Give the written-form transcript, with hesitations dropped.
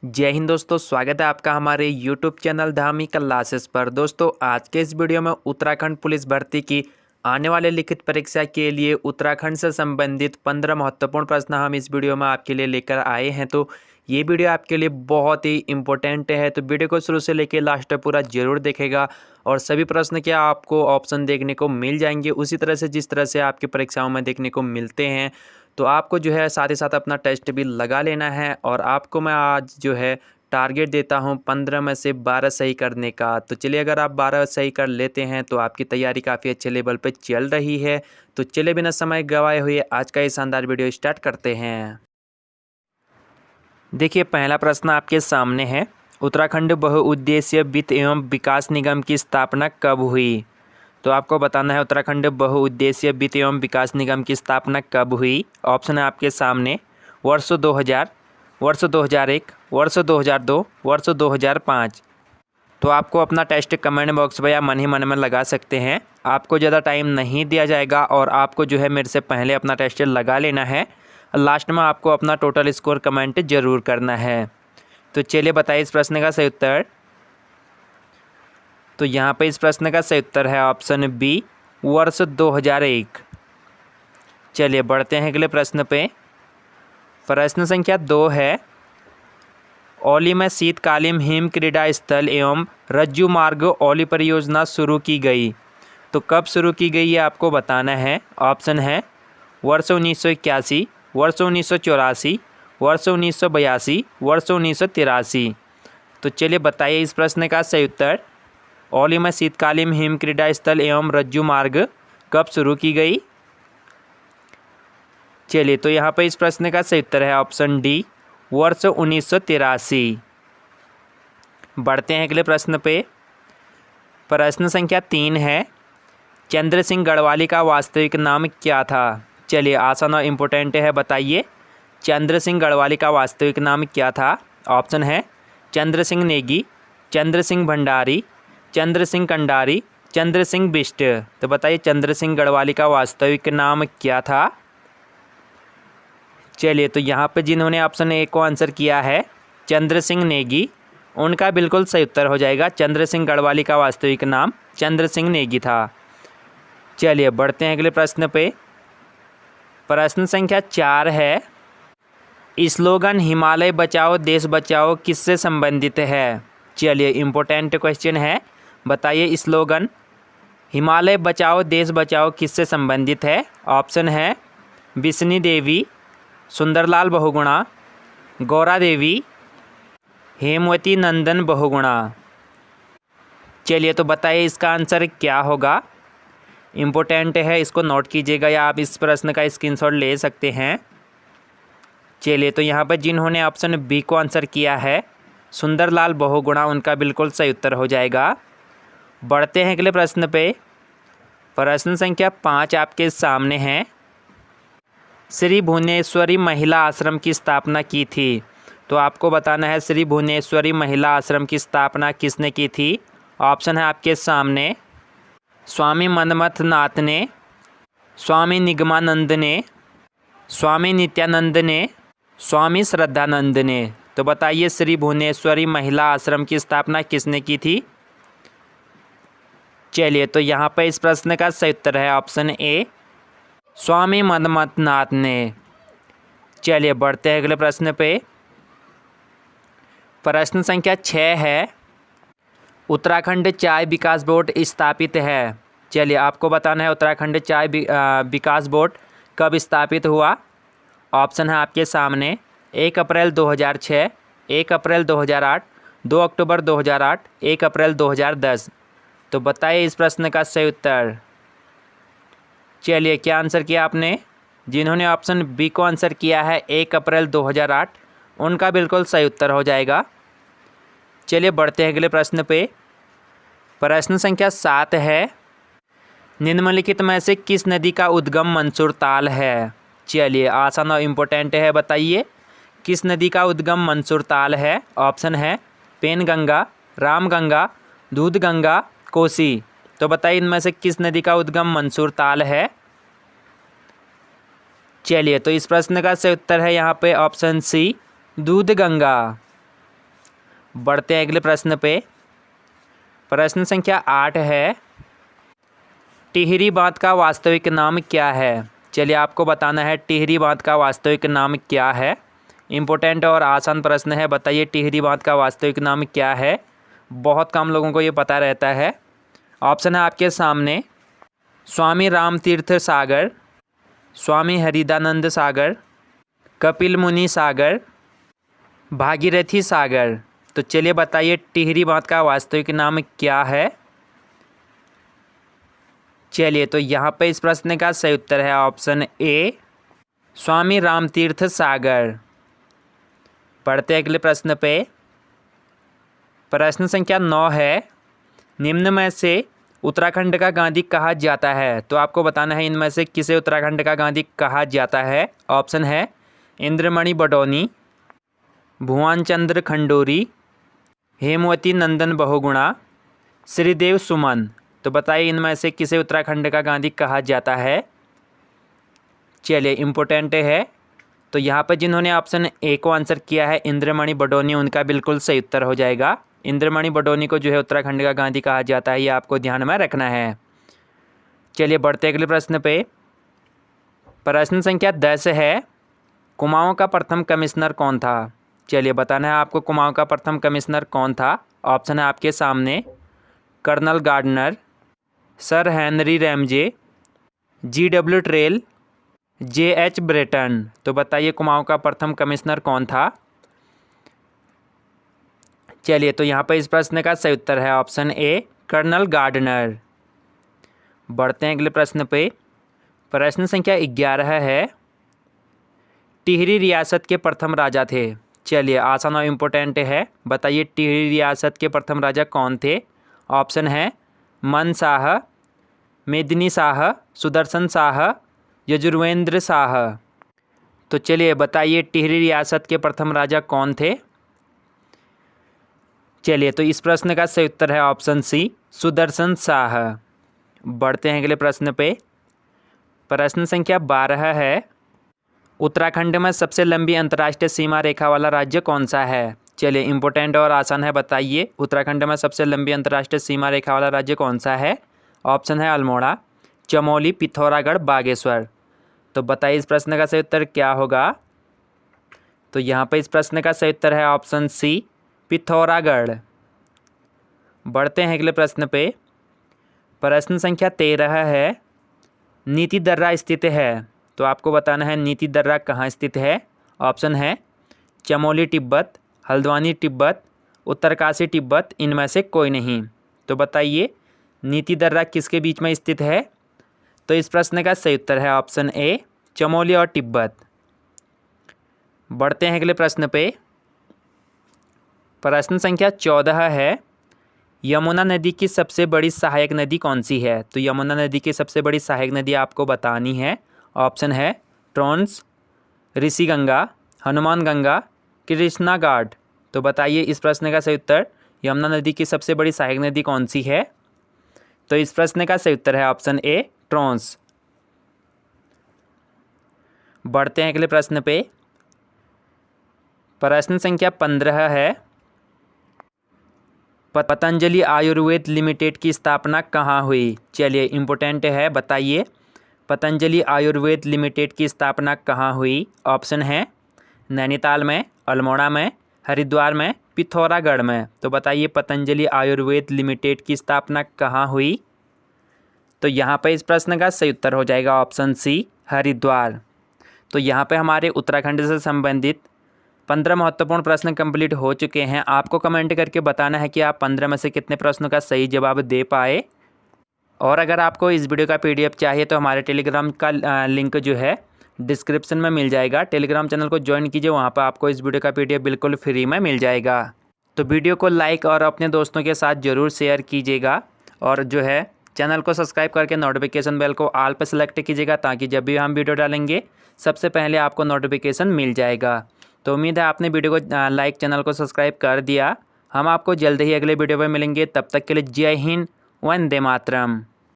जय हिंद दोस्तों, स्वागत है आपका हमारे यूट्यूब चैनल धामी क्लासेस पर। दोस्तों आज के इस वीडियो में उत्तराखंड पुलिस भर्ती की आने वाले लिखित परीक्षा के लिए उत्तराखंड से संबंधित 15 महत्वपूर्ण प्रश्न हम इस वीडियो में आपके लिए लेकर आए हैं। तो ये वीडियो आपके लिए बहुत ही इम्पोर्टेंट है, तो वीडियो को शुरू से लेकर लास्ट तक पूरा जरूर देखेगा और सभी प्रश्न के आपको ऑप्शन देखने को मिल जाएंगे उसी तरह से जिस तरह से आपकी परीक्षाओं में देखने को मिलते हैं। तो आपको जो है साथ ही साथ अपना टेस्ट भी लगा लेना है और आपको मैं आज जो है टारगेट देता हूं 15 में से 12 सही करने का। तो चलिए, अगर आप 12 सही कर लेते हैं तो आपकी तैयारी काफ़ी अच्छे लेवल पे चल रही है। तो चलिए बिना समय गवाए हुए आज का ये शानदार वीडियो स्टार्ट करते हैं। देखिए, पहला प्रश्न आपके सामने है, उत्तराखंड बहुउद्देशीय वित्त एवं विकास निगम की स्थापना कब हुई? तो आपको बताना है उत्तराखंड बहुउद्देशीय वित्त एवं विकास निगम की स्थापना कब हुई। ऑप्शन है आपके सामने वर्ष 2000, वर्ष 2001, वर्ष 2002, वर्ष 2005। तो आपको अपना टेस्ट कमेंट बॉक्स में या मन ही मन में लगा सकते हैं। आपको ज़्यादा टाइम नहीं दिया जाएगा और आपको जो है मेरे से पहले अपना टेस्ट लगा लेना है। लास्ट में आपको अपना टोटल स्कोर कमेंट जरूर करना है। तो चलिए बताइए इस प्रश्न का सही उत्तर। तो यहाँ पे इस प्रश्न का सही उत्तर है ऑप्शन बी, वर्ष 2001। चलिए बढ़ते हैं अगले प्रश्न पे। प्रश्न संख्या 2 है, औली में शीतकालीन हिम क्रीड़ा स्थल एवं रज्जु मार्ग औली परियोजना शुरू की गई। तो कब शुरू की गई ये आपको बताना है। ऑप्शन है वर्ष 1981, वर्ष 1984, वर्ष 1982, वर्ष 1983। तो चलिए बताइए इस प्रश्न का सही उत्तर। औली में शीतकालीन हिम क्रीड़ा स्थल एवं रज्जु मार्ग कब शुरू की गई? चलिए, तो यहाँ पर इस प्रश्न का सही उत्तर है ऑप्शन डी, वर्ष 1983। बढ़ते हैं अगले प्रश्न पे। प्रश्न संख्या 3 है, चंद्र सिंह गढ़वाली का वास्तविक नाम क्या था? चलिए आसान और इम्पोर्टेंट है, बताइए चंद्र सिंह गढ़वाली का वास्तविक नाम क्या था। ऑप्शन है चंद्र सिंह नेगी, चंद्र सिंह भंडारी, चंद्र सिंह कंडारी, चंद्र सिंह बिष्ट। तो बताइए चंद्र सिंह गढ़वाली का वास्तविक नाम क्या था। चलिए, तो यहाँ पे जिन्होंने ऑप्शन ए को आंसर किया है चंद्र सिंह नेगी, उनका बिल्कुल सही उत्तर हो जाएगा। चंद्र सिंह गढ़वाली का वास्तविक नाम चंद्र सिंह नेगी था। चलिए बढ़ते हैं अगले प्रश्न पे। प्रश्न संख्या 4 है, स्लोगन हिमालय बचाओ देश बचाओ किससे संबंधित है? चलिए इम्पोर्टेंट क्वेश्चन है, बताइए स्लोगन हिमालय बचाओ देश बचाओ किससे संबंधित है। ऑप्शन है बिस्नी देवी, सुंदरलाल बहुगुणा, गौरा देवी, हेमवती नंदन बहुगुणा। चलिए तो बताइए इसका आंसर क्या होगा। इम्पोर्टेंट है, इसको नोट कीजिएगा या आप इस प्रश्न का स्क्रीनशॉट ले सकते हैं। चलिए, तो यहाँ पर जिन्होंने ऑप्शन बी को आंसर किया है सुंदरलाल बहुगुणा, उनका बिल्कुल सही उत्तर हो जाएगा। बढ़ते हैं अगले प्रश्न पे। प्रश्न संख्या 5 आपके सामने है, श्री भुवनेश्वरी महिला आश्रम की स्थापना की थी। तो आपको बताना है श्री भुवनेश्वरी महिला आश्रम की स्थापना किसने की थी। ऑप्शन है आपके सामने स्वामी मनमथ नाथ ने, स्वामी निगमानंद ने, स्वामी नित्यानंद ने, स्वामी श्रद्धानंद ने। तो बताइए श्री भुवनेश्वरी महिला आश्रम की स्थापना किसने की थी। चलिए, तो यहाँ पर इस प्रश्न का सही उत्तर है ऑप्शन ए, स्वामी मनमथ नाथ ने। चलिए बढ़ते हैं अगले प्रश्न पे। प्रश्न संख्या 6 है, उत्तराखंड चाय विकास बोर्ड स्थापित है। चलिए आपको बताना है उत्तराखंड चाय विकास बोर्ड कब स्थापित हुआ। ऑप्शन है आपके सामने 1 अप्रैल 2006, 1 अप्रैल 2008, 2 अक्टूबर 2008, 1 अप्रैल 2010। तो बताइए इस प्रश्न का सही उत्तर। चलिए, क्या आंसर किया आपने? जिन्होंने ऑप्शन बी को आंसर किया है 1 अप्रैल 2008, उनका बिल्कुल सही उत्तर हो जाएगा। चलिए बढ़ते हैं अगले प्रश्न पे। प्रश्न संख्या 7 है, निम्नलिखित में से किस नदी का उद्गम मंसूर ताल है? चलिए आसान और इम्पोर्टेंट है, बताइए किस नदी का उद्गम मंसूर ताल है। ऑप्शन है पेनगंगा, रामगंगा, दूधगंगा, कोसी। तो बताइए इनमें से किस नदी का उद्गम मंसूर ताल है। चलिए, तो इस प्रश्न का सही उत्तर है यहाँ पे ऑप्शन सी, दूधगंगा। बढ़ते हैं अगले प्रश्न पे। प्रश्न संख्या 8 है, टिहरी बांध का वास्तविक नाम क्या है? चलिए आपको बताना है टिहरी बांध का वास्तविक नाम क्या है। इम्पोर्टेंट और आसान प्रश्न है, बताइए टिहरी बांध का वास्तविक नाम क्या है। बहुत कम लोगों को ये पता रहता है। ऑप्शन है आपके सामने, स्वामी रामतीर्थ सागर, स्वामी हरिदानंद सागर, कपिल मुनि सागर, भागीरथी सागर। तो चलिए बताइए टिहरी बांध का वास्तविक नाम क्या है। चलिए तो यहाँ पे इस प्रश्न का सही उत्तर है ऑप्शन ए, स्वामी रामतीर्थ सागर। पढ़ते अगले प्रश्न पे। प्रश्न संख्या 9 है, निम्न में से उत्तराखंड का गांधी कहा जाता है? तो आपको बताना है इनमें से किसे उत्तराखंड का गांधी कहा जाता है। ऑप्शन है इंद्रमणि बडोनी, भुवन चंद्र खंडूरी, हेमवती नंदन बहुगुणा, श्रीदेव सुमन। तो बताइए इनमें से किसे उत्तराखंड का गांधी कहा जाता है। चलिए इम्पोर्टेंट है, तो यहाँ पर जिन्होंने ऑप्शन ए को आंसर किया है इंद्रमणि बडोनी, उनका बिल्कुल सही उत्तर हो जाएगा। इंद्रमणि बडोनी को जो है उत्तराखंड का गांधी कहा जाता है, ये आपको ध्यान में रखना है। चलिए बढ़ते अगले प्रश्न पे। प्रश्न संख्या 10 है, कुमाऊं का प्रथम कमिश्नर कौन था? चलिए बताना है आपको कुमाऊं का प्रथम कमिश्नर कौन था। ऑप्शन है आपके सामने, Colonel Gardner, Sir Henry Ramsay, GW Traill, JH Breton. तो बताइए कुमाऊं का प्रथम कमिश्नर कौन था। चलिए तो यहाँ पर इस प्रश्न का सही उत्तर है ऑप्शन ए, कर्नल गार्डनर। बढ़ते हैं अगले प्रश्न पे। प्रश्न संख्या 11 है, टिहरी रियासत के प्रथम राजा थे? चलिए आसान और इम्पोर्टेंट है, बताइए टिहरी रियासत के प्रथम राजा कौन थे। ऑप्शन है मन शाह, मेदिनी शाह, सुदर्शन शाह, यजुर्वेंद्र शाह। तो चलिए बताइए टिहरी रियासत के प्रथम राजा कौन थे। चलिए तो इस प्रश्न का सही उत्तर है ऑप्शन सी, सुदर्शन शाह। बढ़ते हैं अगले प्रश्न पे। प्रश्न संख्या 12 है, उत्तराखंड में सबसे लंबी अंतर्राष्ट्रीय सीमा रेखा वाला राज्य कौन सा है? चलिए इम्पोर्टेंट और आसान है, बताइए उत्तराखंड में सबसे लंबी अंतर्राष्ट्रीय सीमा रेखा वाला राज्य कौन सा है। ऑप्शन है अल्मोड़ा, चमोली, पिथौरागढ़, बागेश्वर। तो बताइए इस प्रश्न का सही उत्तर क्या होगा। तो यहाँ पर इस प्रश्न का सही उत्तर है ऑप्शन सी, पिथौरागढ़। बढ़ते हैं अगले प्रश्न पे। प्रश्न संख्या 13 है, नीति दर्रा स्थित है? तो आपको बताना है नीति दर्रा कहाँ स्थित है। ऑप्शन है चमोली तिब्बत, हल्द्वानी तिब्बत, उत्तरकाशी तिब्बत, इनमें से कोई नहीं। तो बताइए नीति दर्रा किसके बीच में स्थित है। तो इस प्रश्न का सही उत्तर है ऑप्शन ए, चमोली और तिब्बत। बढ़ते हैं अगले प्रश्न पे। प्रश्न संख्या 14 है, यमुना नदी की सबसे बड़ी सहायक नदी कौन सी है? तो यमुना नदी की सबसे बड़ी सहायक नदी आपको बतानी है। ऑप्शन है ट्रोन्स, ऋषिगंगा, हनुमान गंगा, कृष्णा घाट। तो बताइए इस प्रश्न का सही उत्तर, यमुना नदी की सबसे बड़ी सहायक नदी कौन सी है। तो इस प्रश्न का सही उत्तर है ऑप्शन ए, ट्रोन्स। बढ़ते हैं अगले प्रश्न पे। प्रश्न संख्या 15 है, पतंजलि आयुर्वेद लिमिटेड की स्थापना कहाँ हुई? चलिए इम्पोर्टेंट है, बताइए पतंजलि आयुर्वेद लिमिटेड की स्थापना कहाँ हुई। ऑप्शन है नैनीताल में, अल्मोड़ा में, हरिद्वार में, पिथौरागढ़ में। तो बताइए पतंजलि आयुर्वेद लिमिटेड की स्थापना कहाँ हुई। तो यहाँ पर इस प्रश्न का सही उत्तर हो जाएगा ऑप्शन सी, हरिद्वार। तो यहाँ पे हमारे उत्तराखंड से संबंधित 15 महत्वपूर्ण प्रश्न कंप्लीट हो चुके हैं। आपको कमेंट करके बताना है कि आप 15 में से कितने प्रश्नों का सही जवाब दे पाए। और अगर आपको इस वीडियो का PDF चाहिए तो हमारे टेलीग्राम का लिंक जो है डिस्क्रिप्शन में मिल जाएगा। टेलीग्राम चैनल को ज्वाइन कीजिए, वहाँ पर आपको इस वीडियो का PDF बिल्कुल फ्री में मिल जाएगा। तो वीडियो को लाइक और अपने दोस्तों के साथ ज़रूर शेयर कीजिएगा, और जो है चैनल को सब्सक्राइब करके नोटिफिकेशन बेल को ऑल पर सेलेक्ट कीजिएगा, ताकि जब भी हम वीडियो डालेंगे सबसे पहले आपको नोटिफिकेशन मिल जाएगा। तो उम्मीद है आपने वीडियो को लाइक, चैनल को सब्सक्राइब कर दिया। हम आपको जल्द ही अगले वीडियो में मिलेंगे, तब तक के लिए जय हिंद, वंदे मातरम।